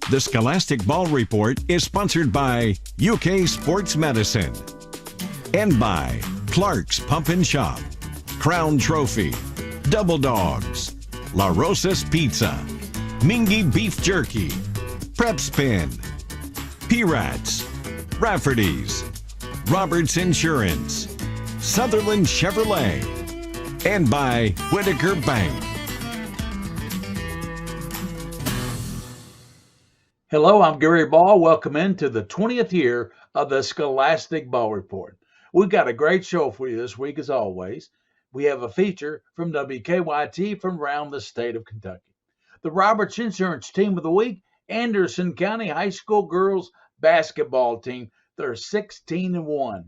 The Scholastic Ball Report is sponsored by UK Sports Medicine and by Clark's Pump and Shop, Crown Trophy, Double Dogs, La Rosa's Pizza, Mingy Beef Jerky, Prep Spin, P-Rats, Rafferty's, Roberts Insurance, Sutherland Chevrolet, and by Whitaker Bank. Hello, I'm Gary Ball. Welcome into the 20th year of the Scholastic Ball Report. We've got a great show for you this week, as always. We have a feature from WKYT from around the state of Kentucky. The Roberts Insurance Team of the Week, Anderson County High School Girls Basketball Team. They're 16-1.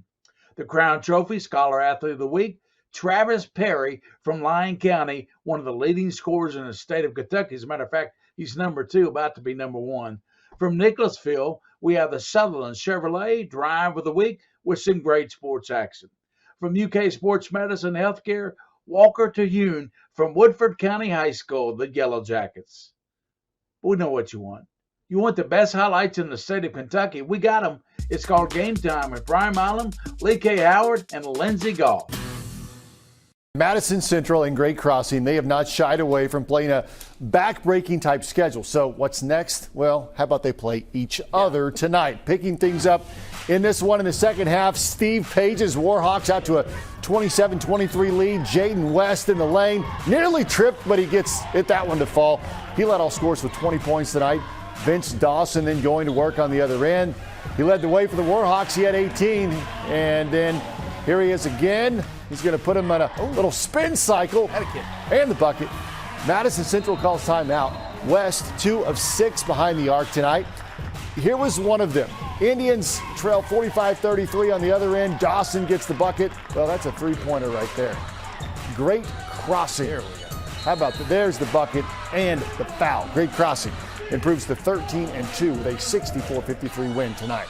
The Crown Trophy Scholar Athlete of the Week, Travis Perry from Lyon County, one of the leading scorers in the state of Kentucky. As a matter of fact, he's number 2, about to be number 1. From Nicholasville, we have the Sutherland Chevrolet Drive of the Week with some great sports action. From UK Sports Medicine Healthcare, Walker Terhune from Woodford County High School, the Yellow Jackets. We know what you want. You want the best highlights in the state of Kentucky? We got them. It's called Game Time with Brian Milam, Lee K. Howard, and Lindsey Goff. Madison Central and Great Crossing, they have not shied away from playing a back-breaking type schedule. So what's next? Well, how about they play each other tonight? Picking things up in this one in the second half, Steve Page's Warhawks out to a 27-23 lead. Jaden West in the lane, nearly tripped, but he gets that one to fall. He led all scores with 20 points tonight. Vince Dawson then going to work on the other end. He led the way for the Warhawks. He had 18, and then here he is again. He's going to put him on a little spin cycle and the bucket. Madison Central calls timeout. West 2 of 6 behind the arc tonight. Here was one of them. Indians trail 45-33 on the other end. Dawson gets the bucket. Well, that's a three-pointer right there. Great Crossing. There we go. How about that? There's the bucket and the foul. Great Crossing improves to 13-2 with a 64-53 win tonight.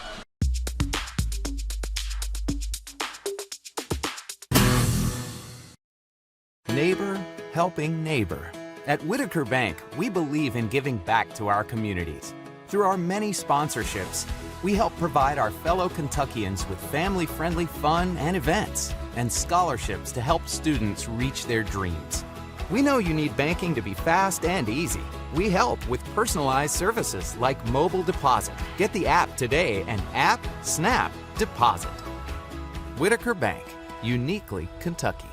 Neighbor helping neighbor. At Whitaker Bank, we believe in giving back to our communities. Through our many sponsorships, we help provide our fellow Kentuckians with family-friendly fun and events, and scholarships to help students reach their dreams. We know you need banking to be fast and easy. We help with personalized services like mobile deposit. Get the app today and app, snap, deposit. Whitaker Bank, uniquely Kentucky.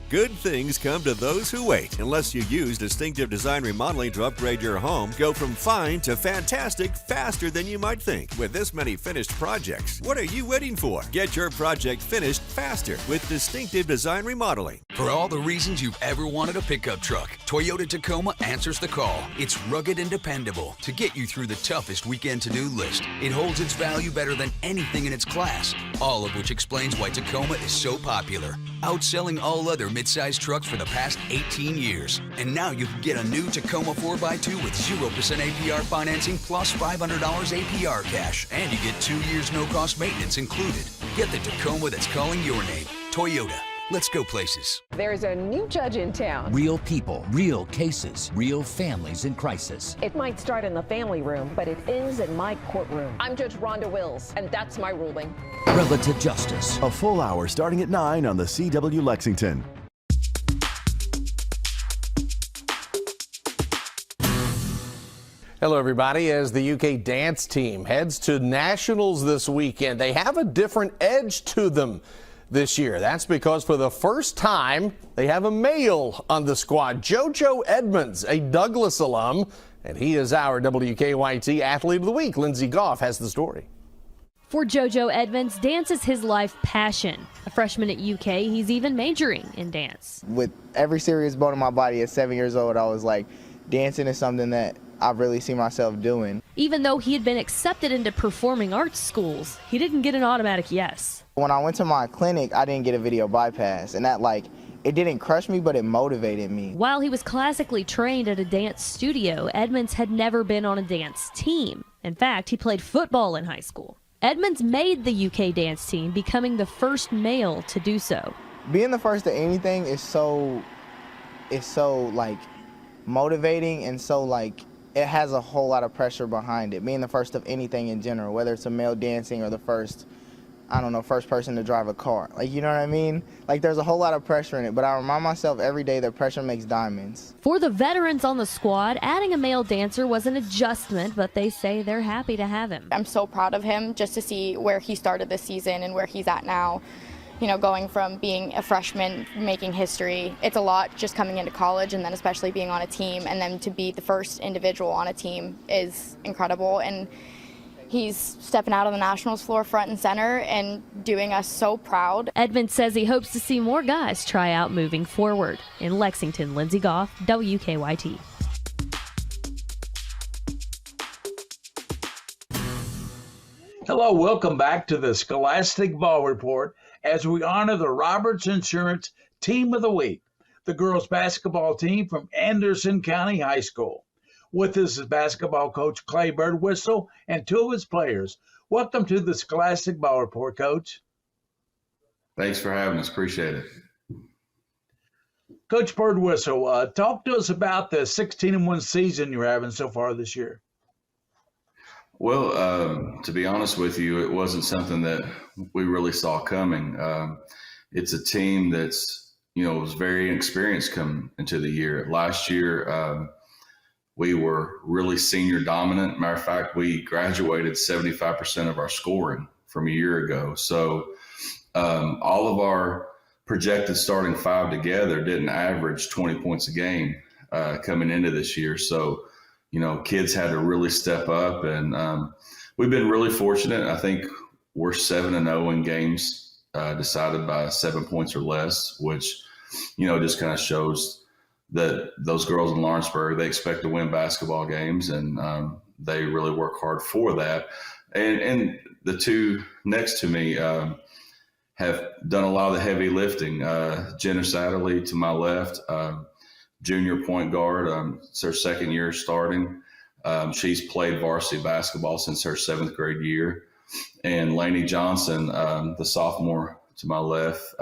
Good things come to those who wait. Unless you use Distinctive Design Remodeling to upgrade your home, go from fine to fantastic faster than you might think. With this many finished projects, what are you waiting for? Get your project finished faster with Distinctive Design Remodeling. For all the reasons you've ever wanted a pickup truck, Toyota Tacoma answers the call. It's rugged and dependable to get you through the toughest weekend to-do list. It holds its value better than anything in its class, all of which explains why Tacoma is so popular, outselling all other mid-size trucks for the past 18 years. And now you can get a new Tacoma 4x2 with 0% APR financing plus $500 APR cash. And you get 2 years no-cost maintenance included. Get the Tacoma that's calling your name. Toyota. Let's go places. There's a new judge in town. Real people, real cases, real families in crisis. It might start in the family room, but it ends in my courtroom. I'm Judge Rhonda Wills, and that's my ruling. Relative justice. A full hour starting at 9 on the CW Lexington. Hello, everybody. As the UK dance team heads to nationals this weekend, they have a different edge to them this year. That's because for the first time, they have a male on the squad. JoJo Edmonds, a Douglas alum, and he is our WKYT Athlete of the Week. Lindsey Goff has the story. For JoJo Edmonds, dance is his life passion. A freshman at UK, he's even majoring in dance. With every serious bone in my body at 7 years old, I was like, dancing is something that I really see myself doing. Even though he had been accepted into performing arts schools, he didn't get an automatic yes. When I went to my clinic, I didn't get a video bypass, and that it didn't crush me, but it motivated me. While he was classically trained at a dance studio, Edmonds had never been on a dance team. In fact, he played football in high school. Edmonds made the UK dance team, becoming the first male to do so. Being the first to anything is so motivating, and it has a whole lot of pressure behind it. Being the first of anything in general, whether it's a male dancing or the first person to drive a car. You know what I mean? There's a whole lot of pressure in it, but I remind myself every day that pressure makes diamonds. For the veterans on the squad, adding a male dancer was an adjustment, but they say they're happy to have him. I'm so proud of him just to see where he started this season and where he's at now. Going from being a freshman, making history, it's a lot just coming into college, and then especially being on a team, and then to be the first individual on a team is incredible. And he's stepping out on the Nationals floor front and center and doing us so proud. Edmonds says he hopes to see more guys try out moving forward. In Lexington, Lindsey Goff, WKYT. Hello, welcome back to the Scholastic Ball Report as we honor the Roberts Insurance Team of the Week, the girls basketball team from Anderson County High School. With us is basketball coach Clay Birdwhistle and two of his players. Welcome to the Scholastic Ball Report, Coach. Thanks for having us. Appreciate it. Coach Birdwhistle, talk to us about the 16-1 season you're having so far this year. Well, to be honest with you, it wasn't something that we really saw coming. It's a team that's, was very inexperienced coming into the year. Last year, we were really senior dominant. Matter of fact, we graduated 75% of our scoring from a year ago. So all of our projected starting five together didn't average 20 points a game coming into this year. So, kids had to really step up, and we've been really fortunate. I think we're 7-0 in games decided by 7 points or less, which, just kind of shows that those girls in Lawrenceburg, they expect to win basketball games, and they really work hard for that. And the two next to me have done a lot of the heavy lifting. Jenna Satterley to my left, junior point guard. It's her second year starting. She's played varsity basketball since her 7th grade year. And Lainey Johnson, the sophomore to my left,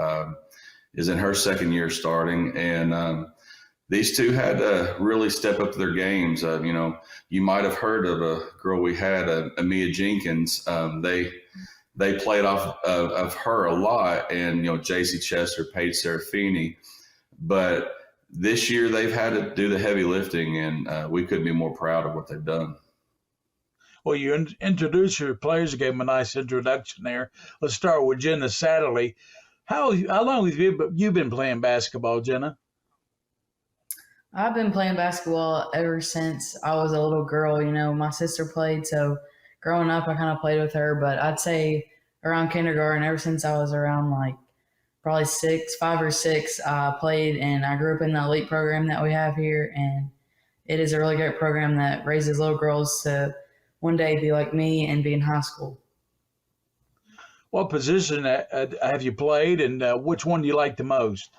is in her second year starting. And these two had to really step up their games. You might have heard of a girl we had, Amia Jenkins. They played off of her a lot, and, JC Chester, Paige Serafini. But this year they've had to do the heavy lifting, and we couldn't be more proud of what they've done. Well, you introduced your players, gave them a nice introduction there. Let's start with Jenna Satterley. How long have you been playing basketball, Jenna? I've been playing basketball ever since I was a little girl. My sister played, so growing up I kind of played with her. But I'd say around kindergarten, ever since I was around probably 5 or 6, I played, and I grew up in the elite program that we have here, and it is a really great program that raises little girls to one day be like me and be in high school. What position have you played, and which one do you like the most?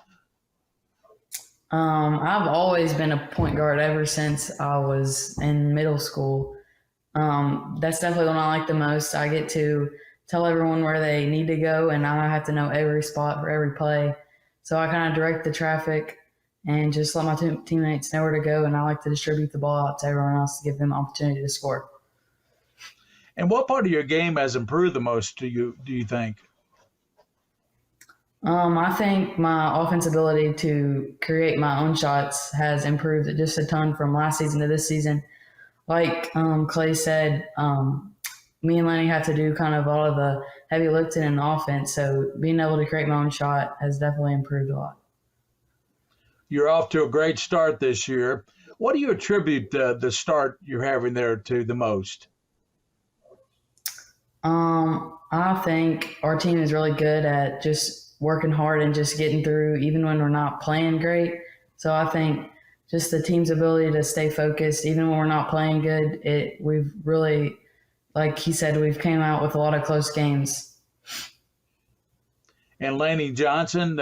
I've always been a point guard ever since I was in middle school. That's definitely the one I like the most. I get to tell everyone where they need to go, and I don't have to know every spot for every play. So I kind of direct the traffic and just let my teammates know where to go, and I like to distribute the ball out to everyone else to give them opportunity to score. And what part of your game has improved the most do you think? I think my offensive ability to create my own shots has improved just a ton from last season to this season. Like Clay said, me and Lenny have to do kind of all of the heavy lifting in the offense, so being able to create my own shot has definitely improved a lot. You're off to a great start this year. What do you attribute the start you're having there to the most? I think our team is really good at just working hard and just getting through even when we're not playing great. So I think just the team's ability to stay focused, even when we're not playing good. We've really, like he said, we've came out with a lot of close games. And Laney Johnson,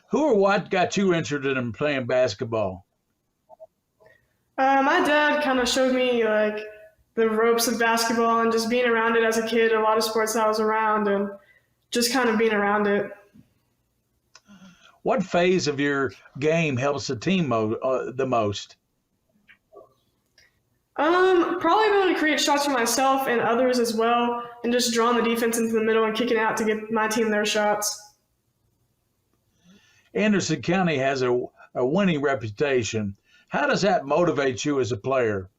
who or what got you interested in playing basketball? My dad kind of showed me like the ropes of basketball and just being around it as a kid, a lot of sports that I was around and just kind of being around it. What phase of your game helps the team the most? Probably being able to create shots for myself and others as well, and just drawing the defense into the middle and kicking out to get my team their shots. Anderson County has a winning reputation. How does that motivate you as a player?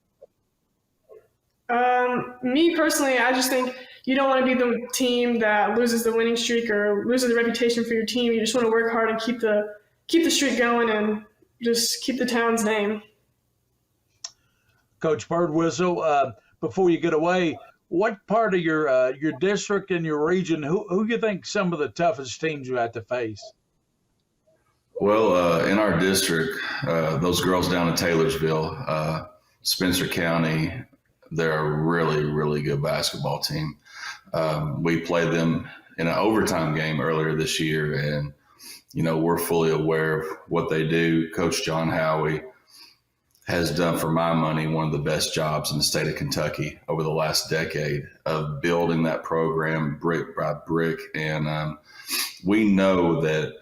Me personally, I just think you don't want to be the team that loses the winning streak or loses the reputation for your team. You just want to work hard and keep the streak going and just keep the town's name. Coach Birdwhistle, before you get away, what part of your district and your region, who you think some of the toughest teams you have to face? Well, in our district, those girls down in Taylorsville, Spencer County, they're a really, really good basketball team. We played them in an overtime game earlier this year, and, we're fully aware of what they do. Coach John Howie has done, for my money, one of the best jobs in the state of Kentucky over the last decade of building that program brick by brick. And we know that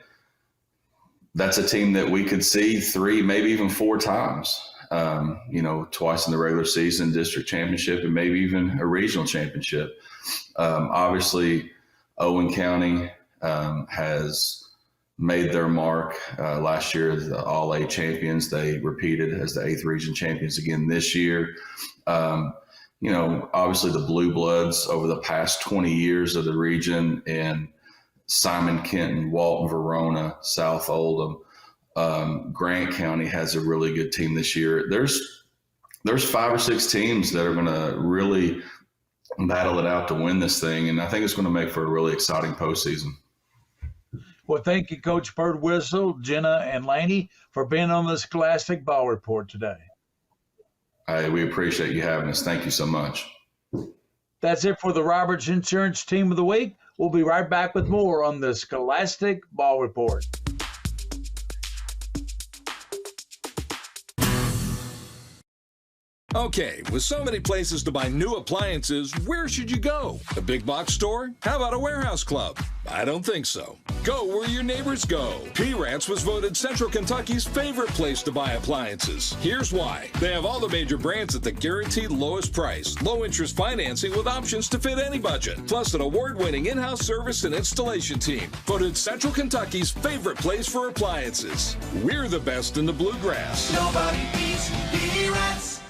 that's a team that we could see 3, maybe even 4 times, twice in the regular season, district championship, and maybe even a regional championship. Obviously, Owen County has made their mark last year, the All-A champions. They repeated as the 8th region champions again this year. Obviously the Blue Bloods over the past 20 years of the region, and Simon Kenton, Walton, Verona, South Oldham, Grant County has a really good team this year. There's 5 or 6 teams that are going to really battle it out to win this thing, and I think it's going to make for a really exciting postseason. Well, thank you, Coach Birdwhistle, Jenna, and Laney, for being on the Scholastic Ball Report today. We appreciate you having us. Thank you so much. That's it for the Roberts Insurance Team of the Week. We'll be right back with more on the Scholastic Ball Report. Okay, with so many places to buy new appliances, where should you go? A big box store? How about a warehouse club? I don't think so. Go where your neighbors go. P-Rats was voted Central Kentucky's favorite place to buy appliances. Here's why. They have all the major brands at the guaranteed lowest price, low interest financing with options to fit any budget, plus an award-winning in-house service and installation team. Voted Central Kentucky's favorite place for appliances. We're the best in the bluegrass. Nobody beats P-Rats.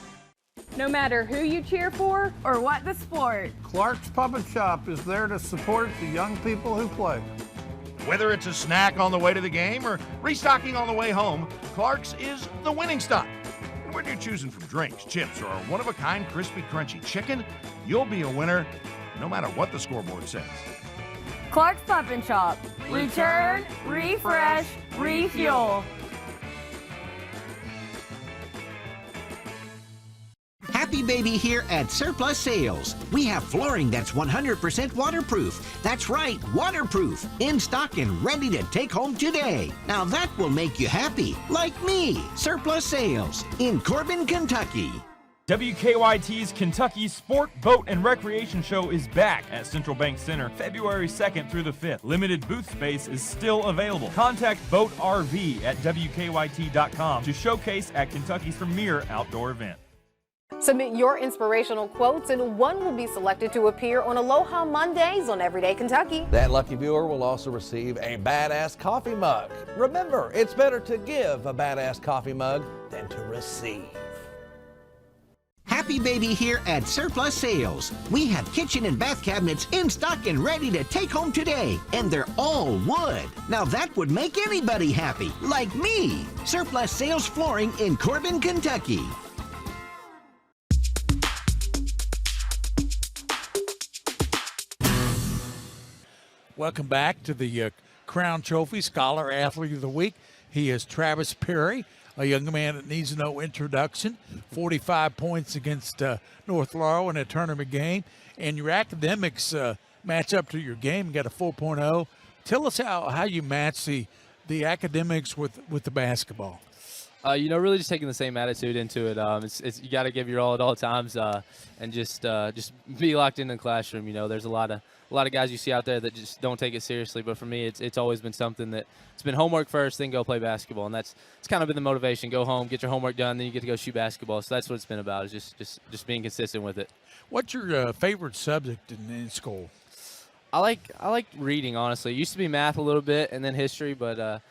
No matter who you cheer for or what the sport, Clark's Puppet Shop is there to support the young people who play. Whether it's a snack on the way to the game or restocking on the way home, Clark's is the winning stop. And whether you're choosing from drinks, chips, or a one-of-a-kind crispy, crunchy chicken, you'll be a winner no matter what the scoreboard says. Clark's Puppet Shop. Return, refresh, refuel. Happy Baby here at Surplus Sales. We have flooring that's 100% waterproof. That's right, waterproof. In stock and ready to take home today. Now that will make you happy, like me. Surplus Sales in Corbin, Kentucky. WKYT's Kentucky Sport, Boat, and Recreation Show is back at Central Bank Center February 2nd through the 5th. Limited booth space is still available. Contact Boat RV at WKYT.com to showcase at Kentucky's premier outdoor event. Submit your inspirational quotes and one will be selected to appear on Aloha Mondays on Everyday Kentucky. That lucky viewer will also receive a badass coffee mug. Remember, it's better to give a badass coffee mug than to receive. Happy Baby here at Surplus Sales. We have kitchen and bath cabinets in stock and ready to take home today. And they're all wood. Now that would make anybody happy, like me. Surplus Sales Flooring in Corbin, Kentucky. Welcome back to the Crown Trophy Scholar Athlete of the Week. He is Travis Perry. a young man that needs no introduction. 45 points against North Laurel in a tournament game. And your academics match up to your game. You got a 4.0. Tell us how you match the academics with the basketball. Really just taking the same attitude into it. It's you got to give your all at all times, and just be locked in the classroom. There's a lot of guys you see out there that just don't take it seriously. But for me, it's always been something that it's been homework first, then go play basketball, and it's kind of been the motivation. Go home, get your homework done, then you get to go shoot basketball. So that's what it's been about. Is just being consistent with it. What's your favorite subject in school? I like reading, honestly. It used to be math a little bit, and then history, but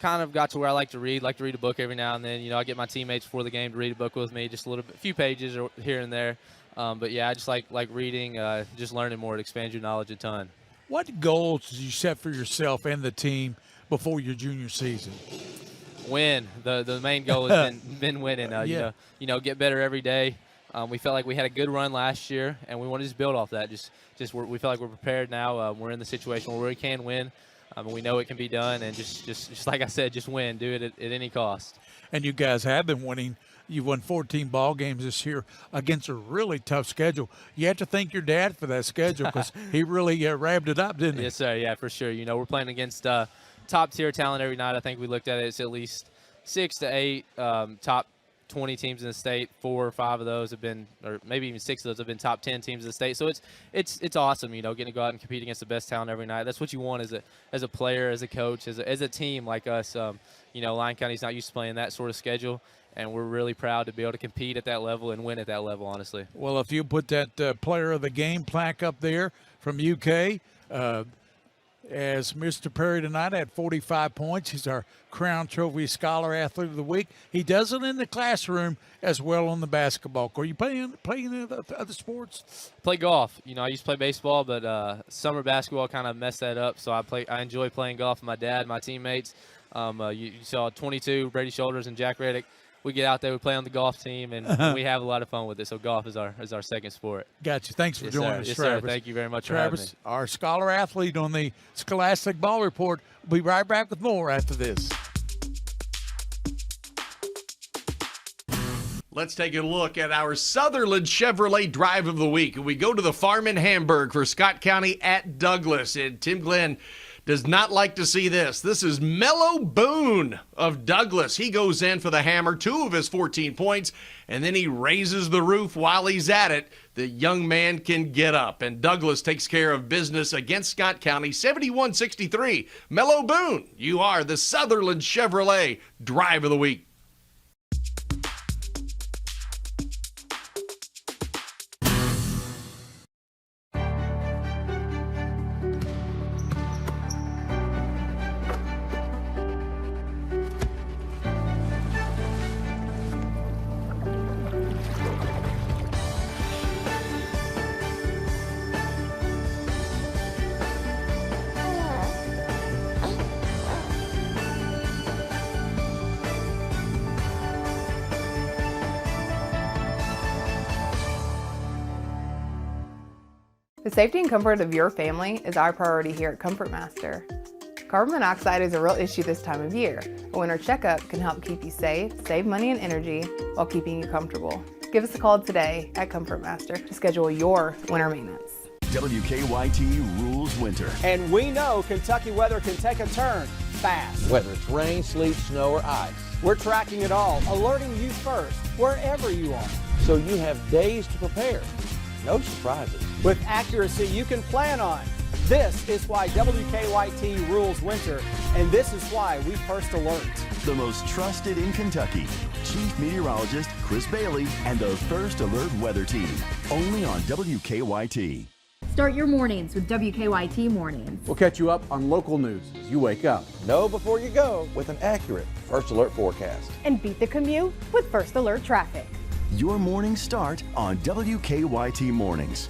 kind of got to where I like to read a book every now and then. I get my teammates before the game to read a book with me, just a few pages or here and there. But yeah, I just like reading, just learning more. It expands your knowledge a ton. What goals did you set for yourself and the team before your junior season? Win. The main goal has been winning. Yeah. Get better every day. We felt like we had a good run last year, and we want to just build off that. We feel like we're prepared now. We're in the situation where we can win. We know it can be done, and just like I said, just win. Do it at any cost. And you guys have been winning. You've won 14 ball games this year against a really tough schedule. You have to thank your dad for that schedule because he really wrapped it up, didn't he? Yes, sir. Yeah, for sure. We're playing against top-tier talent every night. I think we looked at it. It's at least 6 to 8 top 20 teams in the state. 4 or 5 of those have been, or maybe even 6 of those have been top 10 teams in the state. So it's awesome, getting to go out and compete against the best talent every night. That's what you want as a player, as a coach, as a team like us. Lyon County's not used to playing that sort of schedule, and we're really proud to be able to compete at that level and win at that level, honestly. Well, if you put that player of the game plaque up there from UK, as Mr. Perry tonight had 45 points. He's our Crown Trophy Scholar Athlete of the Week. He does it in the classroom as well on the basketball court. Are you playing other sports? Play golf. I used to play baseball, but summer basketball kind of messed that up. So I enjoy playing golf with my dad, my teammates. You saw 22, Brady Shoulders and Jack Reddick. We get out there, we play on the golf team, and we have a lot of fun with it. So golf is our second sport. Got you. Thanks for joining us, yes, Travis. Sir. Thank you very much Travis, for having me. our Scholar Athlete on the Scholastic Ball Report. We'll be right back with more after this. Let's take a look at our Sutherland Chevrolet Drive of the Week. We go to the farm in Hamburg for Scott County at Douglas. And Tim Glenn does not like to see this. This is Mello Boone of Douglas. He goes in for the hammer, 2 of his 14 points, and then he raises the roof while he's at it. The young man can get up, and Douglas takes care of business against Scott County, 71-63. Mello Boone, you are the Sutherland Chevrolet Drive of the Week. The safety and comfort of your family is our priority here at Comfort Master. Carbon monoxide is a real issue this time of year. A winter checkup can help keep you safe, save money and energy, while keeping you comfortable. Give us a call today at Comfort Master to schedule your winter maintenance. WKYT rules winter. And we know Kentucky weather can take a turn fast. Whether it's rain, sleet, snow, or ice. We're tracking it all, alerting you first, wherever you are. So you have days to prepare. No surprises. With accuracy you can plan on. This is why WKYT rules winter, and this is why we first alert. The most trusted in Kentucky. Chief Meteorologist Chris Bailey and the First Alert Weather Team. Only on WKYT. Start your mornings with WKYT Mornings. We'll catch you up on local news as you wake up. Know before you go with an accurate First Alert forecast. And beat the commute with First Alert Traffic. Your mornings start on WKYT Mornings.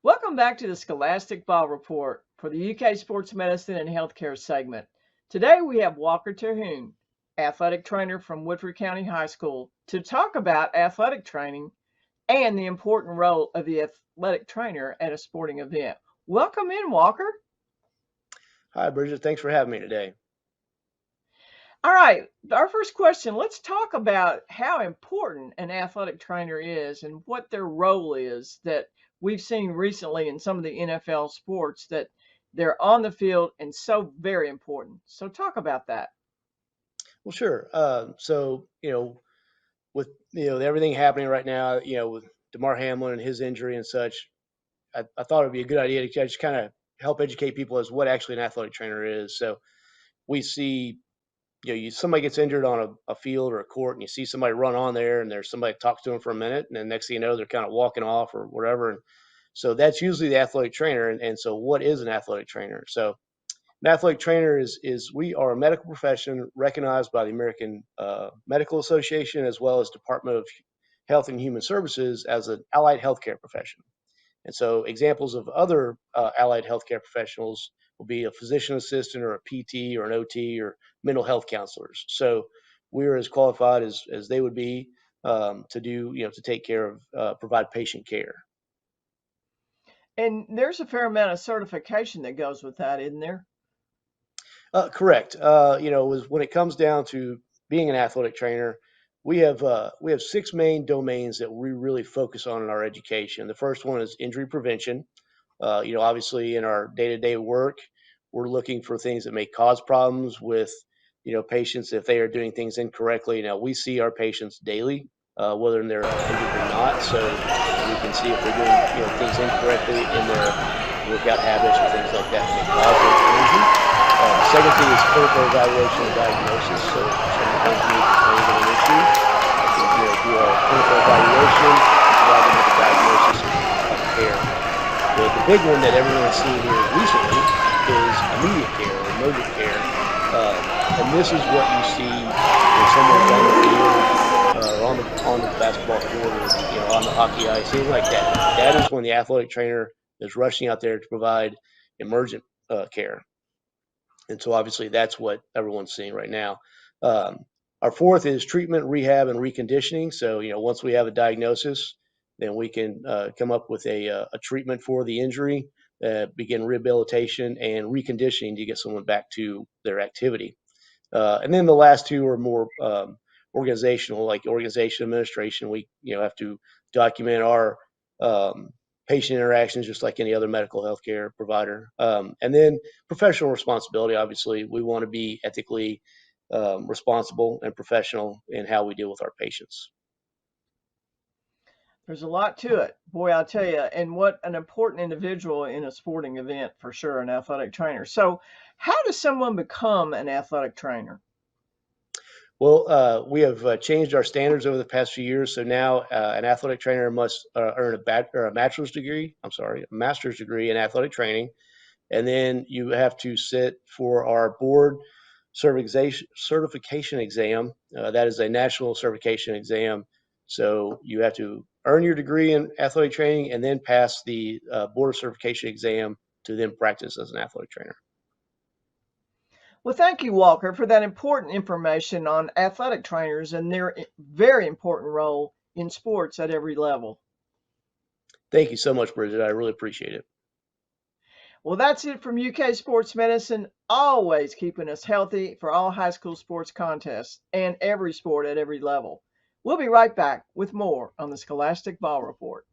Welcome back to the Scholastic Ball Report for the UK Sports Medicine and Healthcare segment. Today we have Walker Terhune, athletic trainer from Woodford County High School, to talk about athletic training and the important role of the athletic trainer at a sporting event. Welcome in, Walker. Hi, Bridget. Thanks for having me today. All right, our first question, let's talk about how important an athletic trainer is and what their role is that we've seen recently in some of the NFL sports that they're on the field and so very important. So talk about that. Well, sure. With everything happening right now, with DeMar Hamlin and his injury and such, I thought it'd be a good idea to just kind of help educate people as what actually an athletic trainer is. So we see, somebody gets injured on a field or a court, and you see somebody run on there, and there's somebody that talks to them for a minute, and then next thing you know, they're kind of walking off or whatever. And so that's usually the athletic trainer. And so what is an athletic trainer? So an athletic trainer is we are a medical profession recognized by the American Medical Association as well as Department of Health and Human Services as an allied healthcare profession. And so examples of other allied healthcare professionals will be a physician assistant or a PT or an OT or mental health counselors. So we're as qualified as they would be to do, to take care of, provide patient care. And there's a fair amount of certification that goes with that, isn't there? Correct. When it comes down to being an athletic trainer, we have 6 main domains that we really focus on in our education. The first one is injury prevention. Obviously in our day-to-day work, we're looking for things that may cause problems with, patients if they are doing things incorrectly. Now we see our patients daily, whether they're injured or not, so we can see if they're doing, things incorrectly in their workout habits or things like that may cause their injury. The second thing is clinical evaluation and diagnosis. So if someone comes to me complaining of an issue, I can do a clinical evaluation and provide them with a diagnosis of care. The big one that everyone's seen here recently is immediate care or emergent care. And this is what you see when someone's on the field or on the basketball court or on the hockey ice, things like that. That is when the athletic trainer is rushing out there to provide emergent care. And so obviously that's what everyone's seeing right now. Our fourth is treatment, rehab, and reconditioning. So, once we have a diagnosis, then we can come up with a treatment for the injury, begin rehabilitation and reconditioning to get someone back to their activity. And then the last two are more organizational, like organization administration. We have to document our patient interactions just like any other medical healthcare provider. And then professional responsibility. Obviously, we want to be ethically responsible and professional in how we deal with our patients. There's a lot to it. Boy, I'll tell you, and what an important individual in a sporting event, for sure, an athletic trainer. So how does someone become an athletic trainer? Well, we have changed our standards over the past few years. So now an athletic trainer must earn a master's degree in athletic training. And then you have to sit for our board certification exam. That is a national certification exam. So you have to earn your degree in athletic training and then pass the board certification exam to then practice as an athletic trainer. Well, thank you, Walker, for that important information on athletic trainers and their very important role in sports at every level. Thank you so much, Bridget. I really appreciate it. Well, that's it from UK Sports Medicine, always keeping us healthy for all high school sports contests and every sport at every level. We'll be right back with more on the Scholastic Ball Report.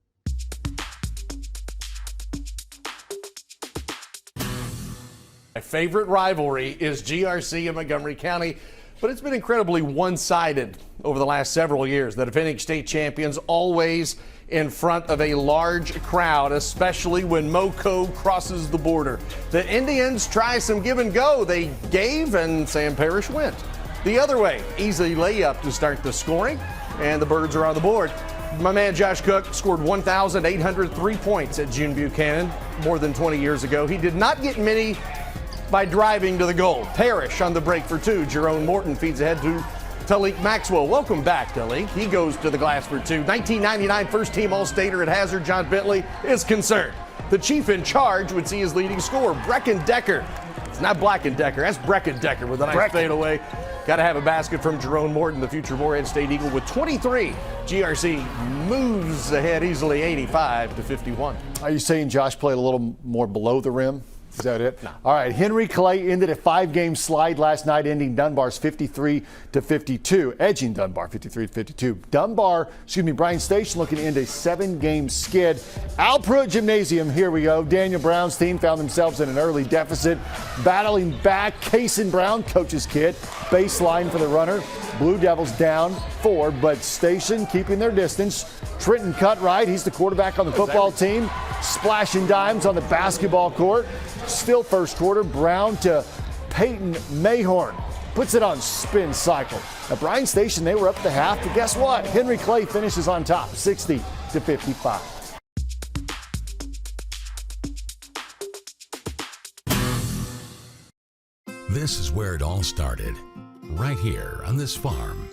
My favorite rivalry is GRC and Montgomery County, but it's been incredibly one-sided over the last several years. The defending state champions always in front of a large crowd, especially when MoCo crosses the border. The Indians try some give and go. They gave and Sam Parrish went. The other way, easy layup to start the scoring, and the Birds are on the board. My man Josh Cook scored 1,803 points at June Buchanan more than 20 years ago. He did not get many by driving to the goal. Parrish on the break for two. Jerome Morton feeds ahead to Talik Maxwell. Welcome back, Talik. He goes to the glass for two. 1999 first-team All-Stater at Hazard, John Bentley, is concerned. The chief in charge would see his leading scorer, Brecken Decker. It's not Black and Decker, that's Brecken Decker with a nice fadeaway. Got to have a basket from Jerome Morton, the future Morehead State Eagle, with 23. GRC moves ahead easily, 85-51. Are you saying Josh played a little more below the rim Is that it? No. All right. Henry Clay ended a 5-game slide last night, ending Dunbar's 53-52, edging Dunbar 53-52. Bryan Station looking to end a 7-game skid. Al Pruitt Gymnasium, here we go. Daniel Brown's team found themselves in an early deficit, battling back. Cason Brown, coach's kid, baseline for the runner. Blue Devils down 4, but Station keeping their distance. Trenton Cutright, he's the quarterback on the football team, splashing dimes on the basketball court. Still first quarter, Brown to Peyton Mayhorn. Puts it on spin cycle. At Bryan Station, they were up the half, but guess what? Henry Clay finishes on top, 60-55. This is where it all started, right here on this farm.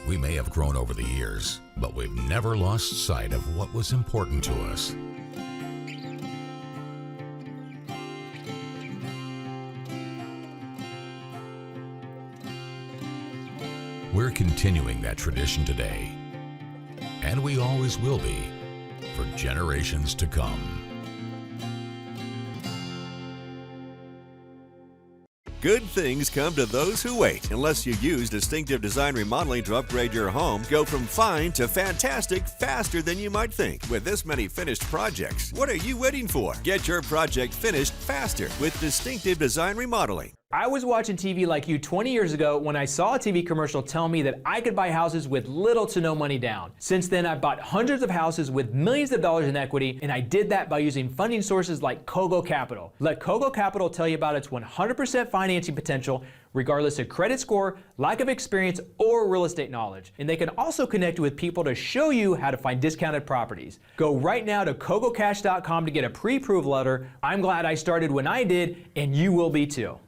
We may have grown over the years, but we've never lost sight of what was important to us. We're continuing that tradition today, and we always will be for generations to come. Good things come to those who wait. Unless you use Distinctive Design Remodeling to upgrade your home, go from fine to fantastic faster than you might think. With this many finished projects, what are you waiting for? Get your project finished faster with Distinctive Design Remodeling. I was watching TV like you 20 years ago when I saw a TV commercial tell me that I could buy houses with little to no money down. Since then, I've bought hundreds of houses with millions of dollars in equity, and I did that by using funding sources like Kogo Capital. Let Kogo Capital tell you about its 100% financing potential, regardless of credit score, lack of experience, or real estate knowledge. And they can also connect you with people to show you how to find discounted properties. Go right now to kogocash.com to get a pre-approved letter. I'm glad I started when I did, and you will be too.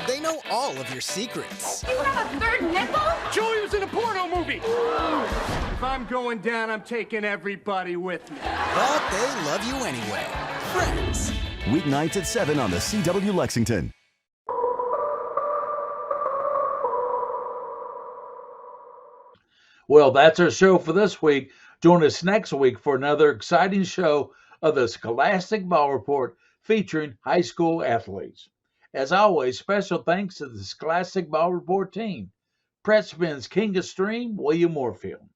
They know all of your secrets. You have a third nipple? Julia's in a porno movie. If I'm going down, I'm taking everybody with me. But they love you anyway. Friends. Weeknights at 7 on the CW Lexington. Well, that's our show for this week. Join us next week for another exciting show of the Scholastic Ball Report featuring high school athletes. As always, special thanks to the Scholastic Ball Report team. Pressman's King of Stream, William Moorfield.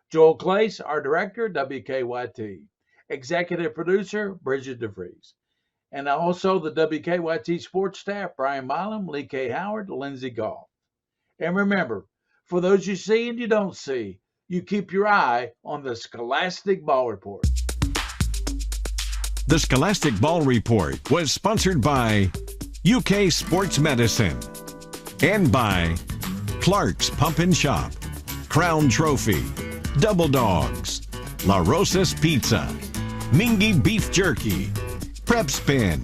Joel Clace, our director, WKYT. Executive producer, Bridget DeVries. And also the WKYT sports staff, Brian Milam, Lee K. Howard, Lindsey Goff. And remember, for those you see and you don't see, you keep your eye on the Scholastic Ball Report. The Scholastic Ball Report was sponsored by UK Sports Medicine and by Clark's Pump and Shop, Crown Trophy, Double Dogs, La Rosa's Pizza, Mingy Beef Jerky, Prep Spin,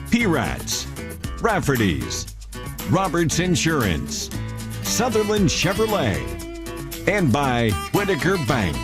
P-Rats, Rafferty's, Roberts Insurance, Sutherland Chevrolet, and by Whitaker Bank.